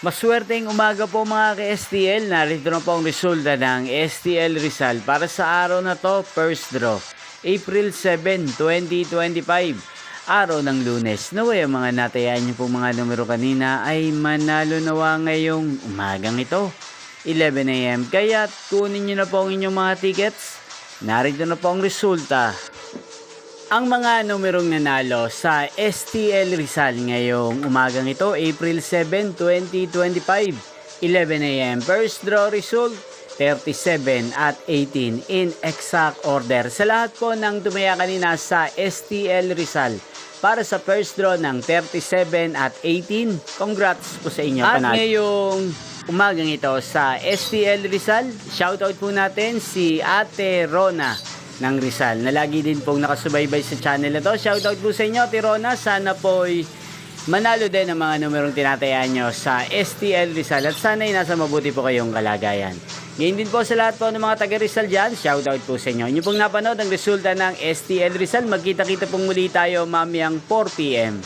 Maswerteng umaga po mga ka-STL. Narito na po ang resulta ng STL Rizal para sa araw na to, first draw. April 7, 2025. Araw ng Lunes. Naway ang mga natayaan niyo pong mga numero kanina ay manalo nawa ngayong umagang ito. 11 AM. Kaya kunin niyo na po ang inyong mga tickets. Narito na po ang resulta. Ang mga numerong nanalo sa STL Rizal ngayong umagang ito, April 7, 2025, 11 AM. First draw result, 37 at 18 in exact order. Sa lahat po ng tumaya kanina sa STL Rizal para sa first draw ng 37 at 18, congrats po sa inyo. At ngayong umagang ito sa STL Rizal, shoutout po natin si Ate Rona ng Rizal na lagi din pong nakasubaybay sa channel na to. Shoutout po sa inyo, Tirona. Sana po'y manalo din ang mga numerong tinatayaan nyo sa STL Rizal at sana'y nasa mabuti po kayong kalagayan. Ngayon din po sa lahat po ng mga taga Rizal dyan, shoutout po sa inyo. Inyo pong napanood ang resulta ng STL Rizal. Magkita-kita pong muli tayo mamayang 4 PM.